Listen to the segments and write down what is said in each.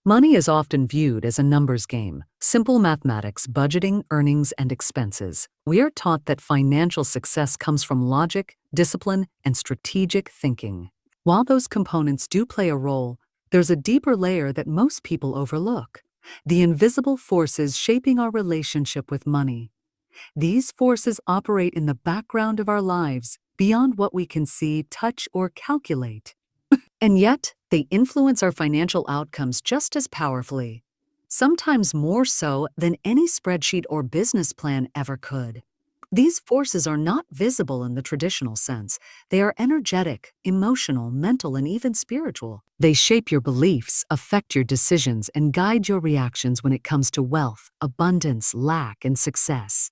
Money is often viewed as a numbers game, simple mathematics, budgeting, earnings, and expenses. We are taught that financial success comes from logic, discipline, and strategic thinking. While those components do play a role, there's a deeper layer that most people overlook: the invisible forces shaping our relationship with money. These forces operate in the background of our lives, beyond what we can see, touch, or calculate. And yet, they influence our financial outcomes just as powerfully, sometimes more so than any spreadsheet or business plan ever could. These forces are not visible in the traditional sense. They are energetic, emotional, mental, and even spiritual. They shape your beliefs, affect your decisions, and guide your reactions when it comes to wealth, abundance, lack, and success.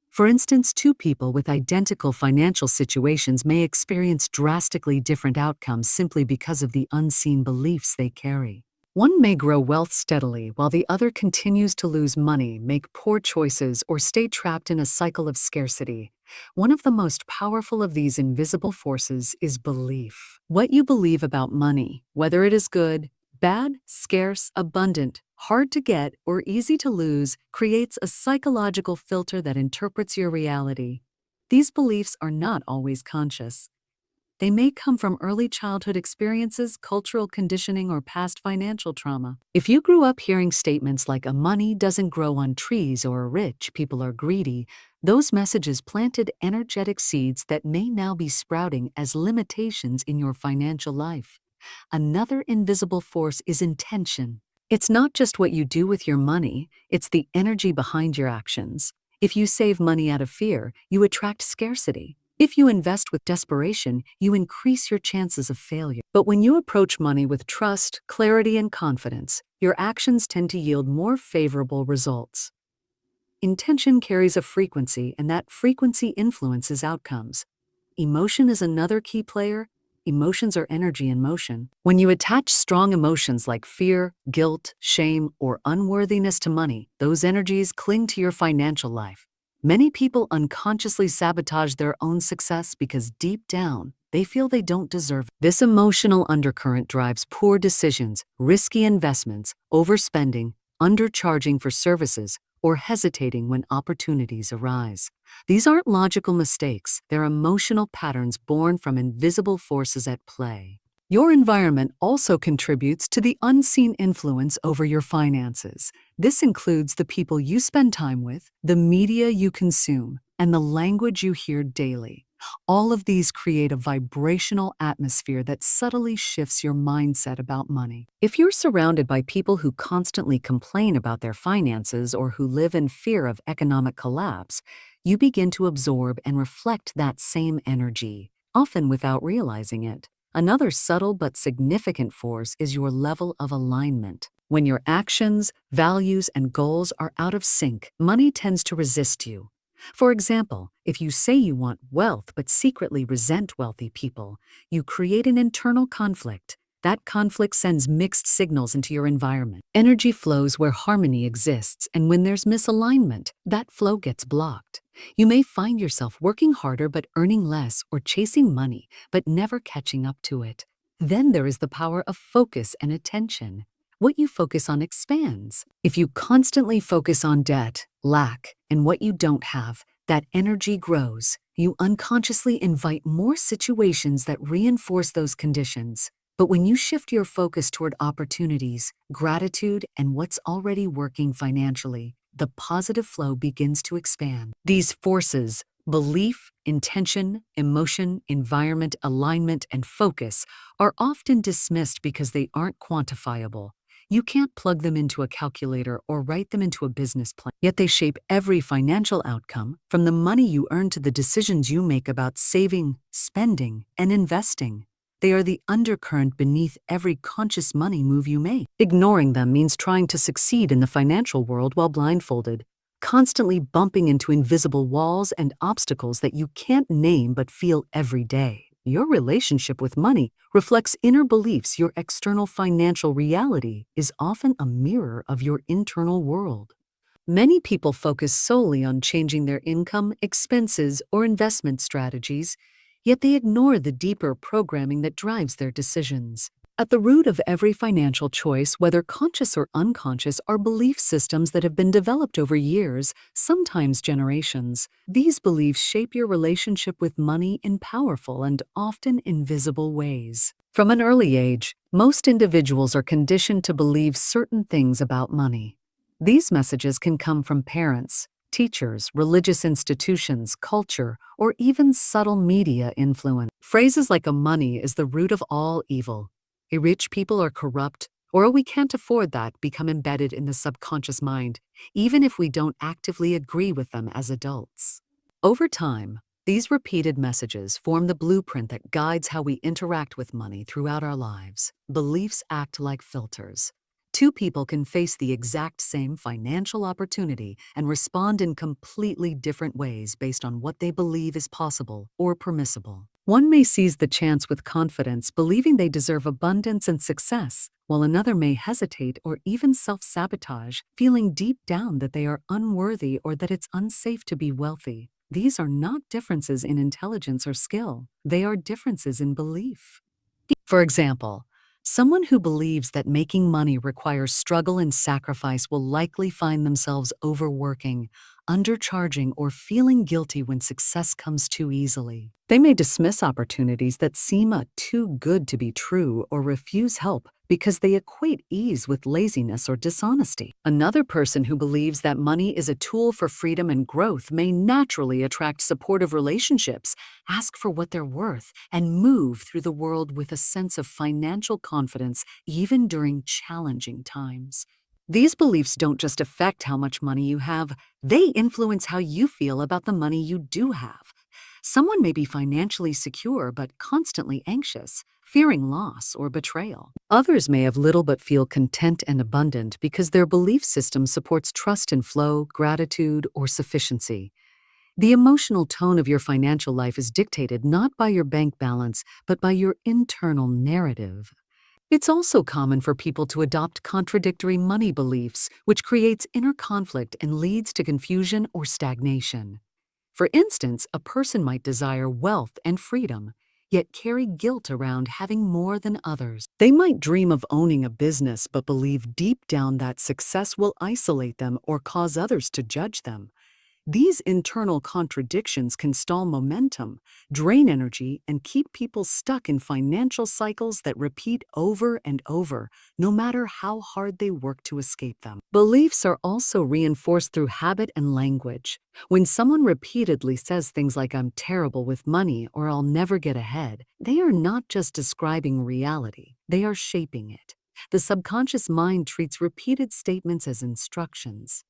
For instance, two people with identical financial situations may experience drastically different outcomes simply because of the unseen beliefs they carry. One may grow wealth steadily while the other continues to lose money, make poor choices, or stay trapped in a cycle of scarcity. One of the most powerful of these invisible forces is belief. What you believe about money, whether it is good, bad, scarce, abundant, hard to get, or easy to lose, creates a psychological filter that interprets your reality. These beliefs are not always conscious. They may come from early childhood experiences, cultural conditioning, or past financial trauma. If you grew up hearing statements like money doesn't grow on trees or rich people are greedy, those messages planted energetic seeds that may now be sprouting as limitations in your financial life. Another invisible force is intention. It's not just what you do with your money, it's the energy behind your actions. If you save money out of fear, you attract scarcity. If you invest with desperation, you increase your chances of failure. But when you approach money with trust, clarity, and confidence, your actions tend to yield more favorable results. Intention carries a frequency, and that frequency influences outcomes. Emotion is another key player. Emotions are energy in motion. When you attach strong emotions like fear, guilt, shame, or unworthiness to money, those energies cling to your financial life. Many people unconsciously sabotage their own success because deep down, they feel they don't deserve it. This emotional undercurrent drives poor decisions, risky investments, overspending, undercharging for services, or hesitating when opportunities arise. These aren't logical mistakes, they're emotional patterns born from invisible forces at play. Your environment also contributes to the unseen influence over your finances. This includes the people you spend time with, the media you consume, and the language you hear daily. All of these create a vibrational atmosphere that subtly shifts your mindset about money. If you're surrounded by people who constantly complain about their finances or who live in fear of economic collapse, you begin to absorb and reflect that same energy, often without realizing it. Another subtle but significant force is your level of alignment. When your actions, values, and goals are out of sync, money tends to resist you. For example, if you say you want wealth but secretly resent wealthy people, you create an internal conflict. That conflict sends mixed signals into your environment. Energy flows where harmony exists, and when there's misalignment, that flow gets blocked. You may find yourself working harder but earning less, or chasing money but never catching up to it. Then there is the power of focus and attention. What you focus on expands. If you constantly focus on debt, lack, and what you don't have, that energy grows. You unconsciously invite more situations that reinforce those conditions. But when you shift your focus toward opportunities, gratitude, and what's already working financially, the positive flow begins to expand. These forces, belief, intention, emotion, environment, alignment, and focus, are often dismissed because they aren't quantifiable. You can't plug them into a calculator or write them into a business plan. Yet they shape every financial outcome, from the money you earn to the decisions you make about saving, spending, and investing. They are the undercurrent beneath every conscious money move you make. Ignoring them means trying to succeed in the financial world while blindfolded, constantly bumping into invisible walls and obstacles that you can't name but feel every day. Your relationship with money reflects inner beliefs. Your external financial reality is often a mirror of your internal world. Many people focus solely on changing their income, expenses, or investment strategies, yet they ignore the deeper programming that drives their decisions. At the root of every financial choice, whether conscious or unconscious, are belief systems that have been developed over years, sometimes generations. These beliefs shape your relationship with money in powerful and often invisible ways. From an early age, most individuals are conditioned to believe certain things about money. These messages can come from parents, teachers, religious institutions, culture, or even subtle media influence. Phrases like money is the root of all evil, rich people are corrupt, or we can't afford that become embedded in the subconscious mind, even if we don't actively agree with them as adults. Over time, these repeated messages form the blueprint that guides how we interact with money throughout our lives. Beliefs act like filters. Two people can face the exact same financial opportunity and respond in completely different ways based on what they believe is possible or permissible. One may seize the chance with confidence, believing they deserve abundance and success, while another may hesitate or even self-sabotage, feeling deep down that they are unworthy or that it's unsafe to be wealthy. These are not differences in intelligence or skill. They are differences in belief. For example, someone who believes that making money requires struggle and sacrifice will likely find themselves overworking, undercharging, or feeling guilty when success comes too easily. They may dismiss opportunities that seem too good to be true or refuse help because they equate ease with laziness or dishonesty. Another person who believes that money is a tool for freedom and growth may naturally attract supportive relationships, ask for what they're worth, and move through the world with a sense of financial confidence even during challenging times. These beliefs don't just affect how much money you have, they influence how you feel about the money you do have. Someone may be financially secure but constantly anxious, fearing loss or betrayal. Others may have little but feel content and abundant because their belief system supports trust in flow, gratitude, or sufficiency. The emotional tone of your financial life is dictated not by your bank balance, but by your internal narrative. It's also common for people to adopt contradictory money beliefs, which creates inner conflict and leads to confusion or stagnation. For instance, a person might desire wealth and freedom, yet carry guilt around having more than others. They might dream of owning a business but believe deep down that success will isolate them or cause others to judge them. These internal contradictions can stall momentum, drain energy, and keep people stuck in financial cycles that repeat over and over, no matter how hard they work to escape them. Beliefs are also reinforced through habit and language. When someone repeatedly says things like, "I'm terrible with money" or "I'll never get ahead," they are not just describing reality, they are shaping it. The subconscious mind treats repeated statements as instructions.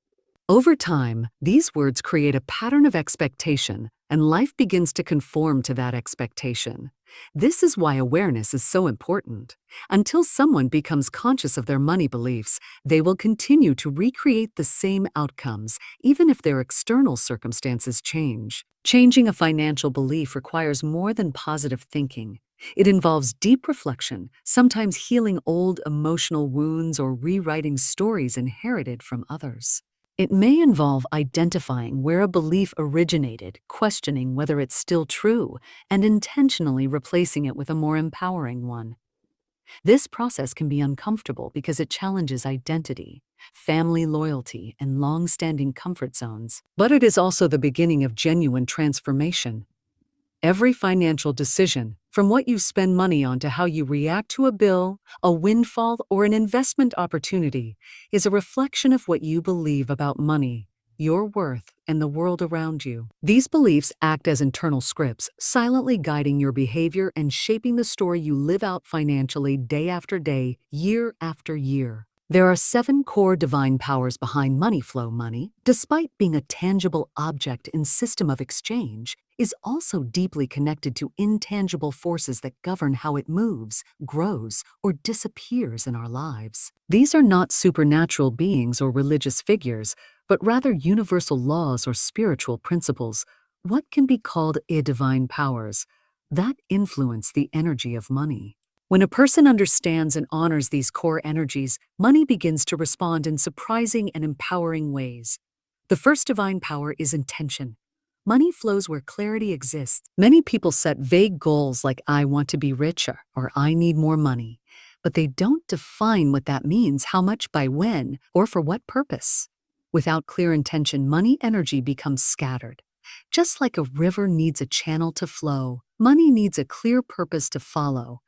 Over time, these words create a pattern of expectation, and life begins to conform to that expectation. This is why awareness is so important. Until someone becomes conscious of their money beliefs, they will continue to recreate the same outcomes, even if their external circumstances change. Changing a financial belief requires more than positive thinking. It involves deep reflection, sometimes healing old emotional wounds or rewriting stories inherited from others. It may involve identifying where a belief originated, questioning whether it's still true, and intentionally replacing it with a more empowering one. This process can be uncomfortable because it challenges identity, family loyalty, and long-standing comfort zones. But it is also the beginning of genuine transformation. Every financial decision, from what you spend money on to how you react to a bill, a windfall, or an investment opportunity, is a reflection of what you believe about money, your worth, and the world around you. These beliefs act as internal scripts, silently guiding your behavior and shaping the story you live out financially day after day, year after year. There are 7 core divine powers behind money flow. Money, despite being a tangible object in system of exchange, is also deeply connected to intangible forces that govern how it moves, grows, or disappears in our lives. These are not supernatural beings or religious figures, but rather universal laws or spiritual principles, what can be called divine powers, that influence the energy of money. When a person understands and honors these core energies, money begins to respond in surprising and empowering ways. The first divine power is intention. Money flows where clarity exists. Many people set vague goals like "I want to be richer" or "I need more money." but they don't define what that means, how much, by when, or for what purpose. Without clear intention, money energy becomes scattered. Just like a river needs a channel to flow, money needs a clear purpose to follow.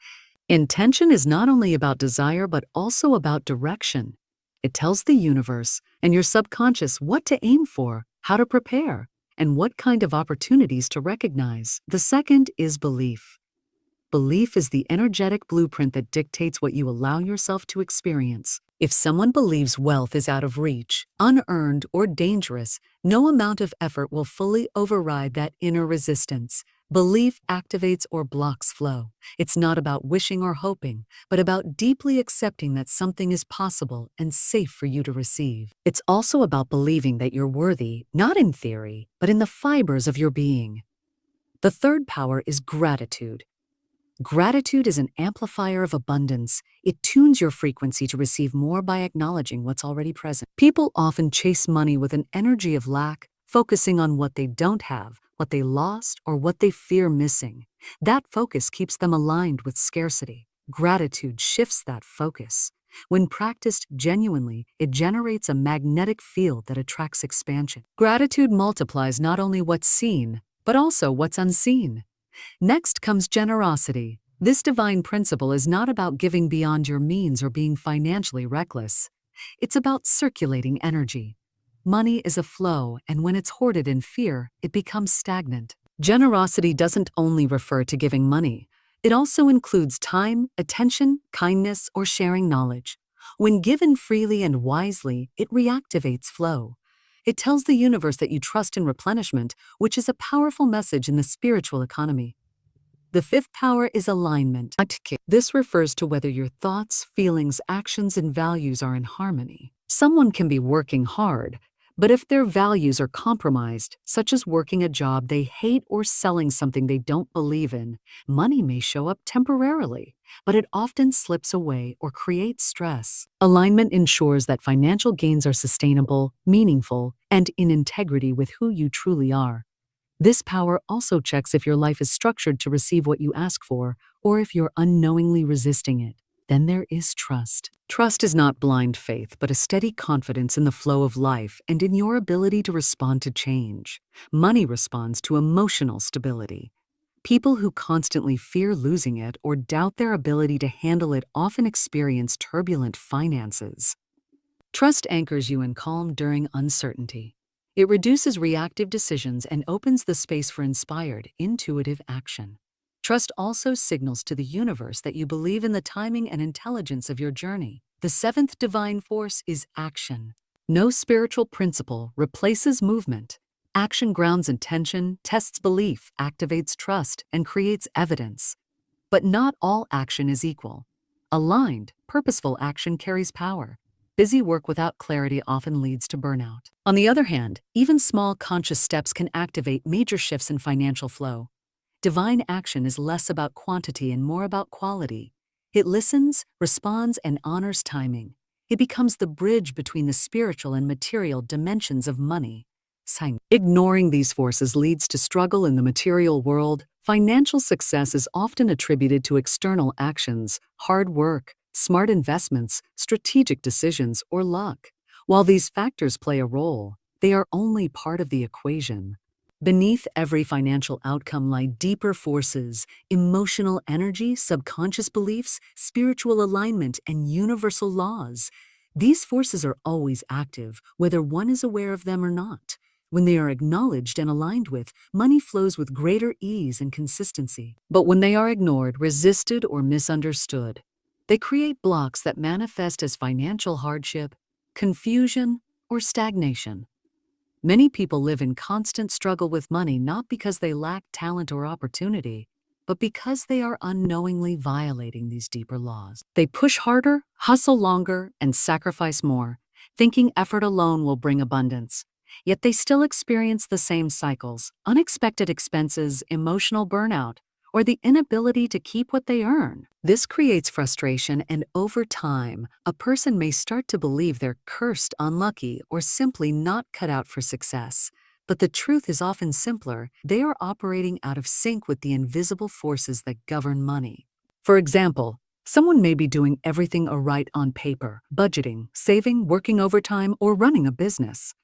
Intention is not only about desire, but also about direction. It tells the universe and your subconscious what to aim for, how to prepare, and what kind of opportunities to recognize. The second is belief. Belief is the energetic blueprint that dictates what you allow yourself to experience. If someone believes wealth is out of reach, unearned, or dangerous, no amount of effort will fully override that inner resistance. Belief activates or blocks flow. It's not about wishing or hoping, but about deeply accepting that something is possible and safe for you to receive. It's also about believing that you're worthy, not in theory, but in the fibers of your being. The third power is gratitude. Gratitude is an amplifier of abundance. It tunes your frequency to receive more by acknowledging what's already present. People often chase money with an energy of lack, focusing on what they don't have, what they lost, or what they fear missing. That focus keeps them aligned with scarcity. Gratitude shifts that focus. When practiced genuinely, it generates a magnetic field that attracts expansion. Gratitude multiplies not only what's seen, but also what's unseen. Next comes generosity. This divine principle is not about giving beyond your means or being financially reckless. It's about circulating energy. Money is a flow, and when it's hoarded in fear, it becomes stagnant. Generosity doesn't only refer to giving money. It also includes time, attention, kindness, or sharing knowledge. When given freely and wisely, it reactivates flow. It tells the universe that you trust in replenishment, which is a powerful message in the spiritual economy. The fifth power is alignment. This refers to whether your thoughts, feelings, actions, and values are in harmony. Someone can be working hard, but if their values are compromised, such as working a job they hate or selling something they don't believe in, money may show up temporarily, but it often slips away or creates stress. Alignment ensures that financial gains are sustainable, meaningful, and in integrity with who you truly are. This power also checks if your life is structured to receive what you ask for, or if you're unknowingly resisting it. Then there is trust. Trust is not blind faith, but a steady confidence in the flow of life and in your ability to respond to change. Money responds to emotional stability. People who constantly fear losing it or doubt their ability to handle it often experience turbulent finances. Trust anchors you in calm during uncertainty. It reduces reactive decisions and opens the space for inspired, intuitive action. Trust also signals to the universe that you believe in the timing and intelligence of your journey. The seventh divine force is action. No spiritual principle replaces movement. Action grounds intention, tests belief, activates trust, and creates evidence. But not all action is equal. Aligned, purposeful action carries power. Busy work without clarity often leads to burnout. On the other hand, even small conscious steps can activate major shifts in financial flow. Divine action is less about quantity and more about quality. It listens, responds, and honors timing. It becomes the bridge between the spiritual and material dimensions of money. Ignoring these forces leads to struggle in the material world. Financial success is often attributed to external actions, hard work, smart investments, strategic decisions, or luck. While these factors play a role, they are only part of the equation. Beneath every financial outcome lie deeper forces: emotional energy, subconscious beliefs, spiritual alignment, and universal laws. These forces are always active, whether one is aware of them or not. When they are acknowledged and aligned with, money flows with greater ease and consistency. But when they are ignored, resisted, or misunderstood, they create blocks that manifest as financial hardship, confusion, or stagnation. Many people live in constant struggle with money not because they lack talent or opportunity, but because they are unknowingly violating these deeper laws. They push harder, hustle longer, and sacrifice more, thinking effort alone will bring abundance. Yet they still experience the same cycles: unexpected expenses, emotional burnout, or the inability to keep what they earn. This creates frustration, and over time, a person may start to believe they're cursed, unlucky, or simply not cut out for success. But the truth is often simpler. They are operating out of sync with the invisible forces that govern money. For example, Someone may be doing everything right on paper, budgeting, saving, working overtime, or running a business.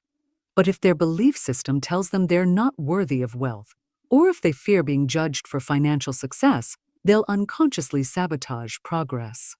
But if their belief system tells them they're not worthy of wealth, or if they fear being judged for financial success, they'll unconsciously sabotage progress.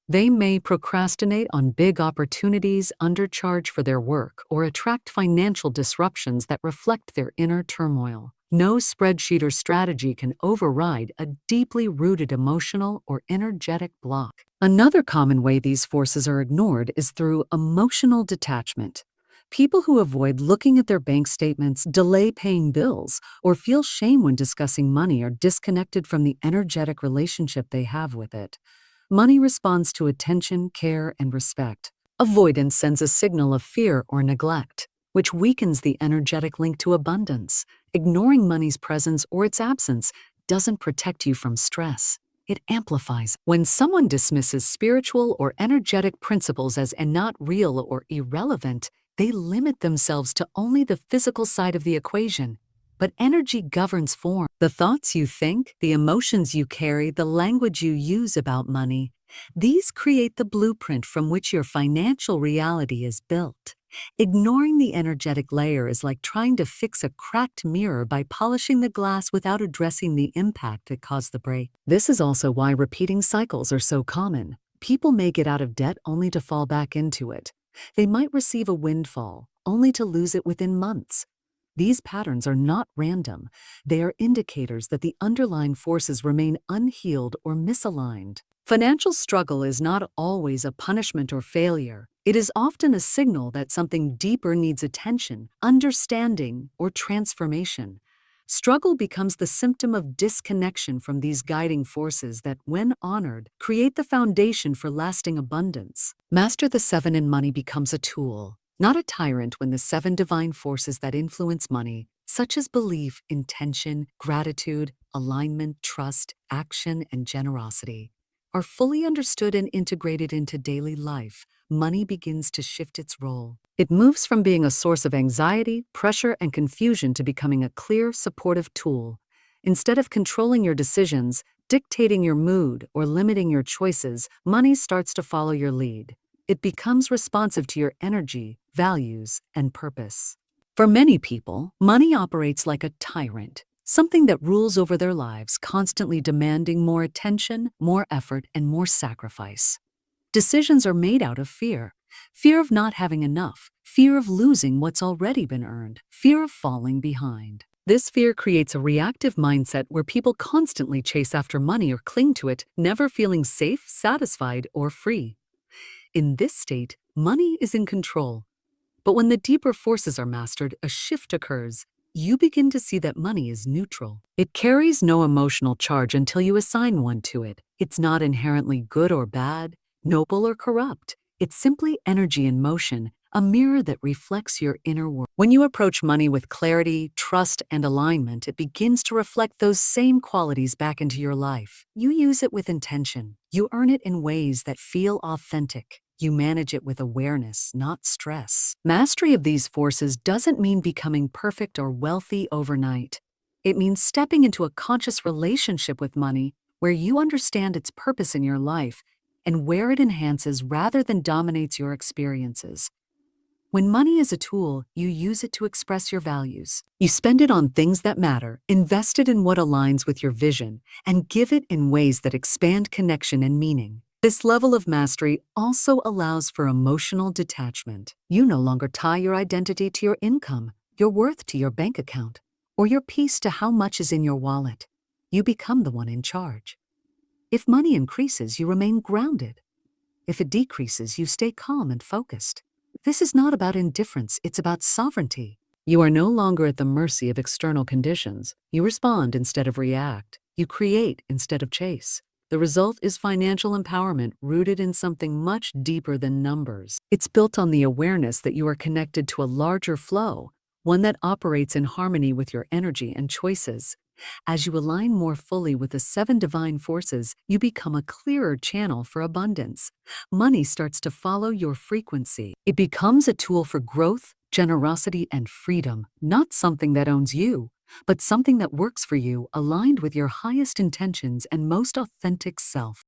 They may procrastinate on big opportunities, undercharge for their work, or attract financial disruptions that reflect their inner turmoil. No spreadsheet or strategy can override a deeply rooted emotional or energetic block. Another common way these forces are ignored is through emotional detachment. People who avoid looking at their bank statements, delay paying bills, or feel shame when discussing money are disconnected from the energetic relationship they have with it. Money responds to attention, care, and respect. Avoidance sends a signal of fear or neglect, which weakens the energetic link to abundance. Ignoring money's presence or its absence doesn't protect you from stress. It amplifies. When someone dismisses spiritual or energetic principles as not real or irrelevant, they limit themselves to only the physical side of the equation. But energy governs form. The thoughts you think, the emotions you carry, the language you use about money, these create the blueprint from which your financial reality is built. Ignoring the energetic layer is like trying to fix a cracked mirror by polishing the glass without addressing the impact that caused the break. This is also why repeating cycles are so common. People may get out of debt only to fall back into it. They might receive a windfall, only to lose it within months. These patterns are not random. They are indicators that the underlying forces remain unhealed or misaligned. Financial struggle is not always a punishment or failure. It is often a signal that something deeper needs attention, understanding, or transformation. Struggle becomes the symptom of disconnection from these guiding forces that, when honored, create the foundation for lasting abundance. Master the Seven in money becomes a tool, not a tyrant, when the seven divine forces that influence money, such as belief, intention, gratitude, alignment, trust, action, and generosity, are fully understood and integrated into daily life. Money begins to shift its role. It moves from being a source of anxiety, pressure, and confusion to becoming a clear, supportive tool. Instead of controlling your decisions, dictating your mood, or limiting your choices, money starts to follow your lead. It becomes responsive to your energy, values, and purpose. For many people, money operates like a tyrant, something that rules over their lives, constantly demanding more attention, more effort, and more sacrifice. Decisions are made out of fear. Fear of not having enough, fear of losing what's already been earned, fear of falling behind. This fear creates a reactive mindset where people constantly chase after money or cling to it, never feeling safe, satisfied, or free. In this state, money is in control. But when the deeper forces are mastered, a shift occurs. You begin to see that money is neutral. It carries no emotional charge until you assign one to it. It's not inherently good or bad, noble or corrupt. It's simply energy in motion, a mirror that reflects your inner world. When you approach money with clarity, trust, and alignment, it begins to reflect those same qualities back into your life. You use it with intention. You earn it in ways that feel authentic. You manage it with awareness, not stress. Mastery of these forces doesn't mean becoming perfect or wealthy overnight. It means stepping into a conscious relationship with money where you understand its purpose in your life and where it enhances rather than dominates your experiences. When money is a tool, you use it to express your values. You spend it on things that matter, invest it in what aligns with your vision, and give it in ways that expand connection and meaning. This level of mastery also allows for emotional detachment. You no longer tie your identity to your income, your worth to your bank account, or your peace to how much is in your wallet. You become the one in charge. If money increases, you remain grounded. If it decreases, you stay calm and focused. This is not about indifference, it's about sovereignty. You are no longer at the mercy of external conditions. You respond instead of react. You create instead of chase. The result is financial empowerment rooted in something much deeper than numbers. It's built on the awareness that you are connected to a larger flow, one that operates in harmony with your energy and choices. As you align more fully with the seven divine forces, you become a clearer channel for abundance. Money starts to follow your frequency. It becomes a tool for growth, generosity, and freedom, not something that owns you, but something that works for you, aligned with your highest intentions and most authentic self.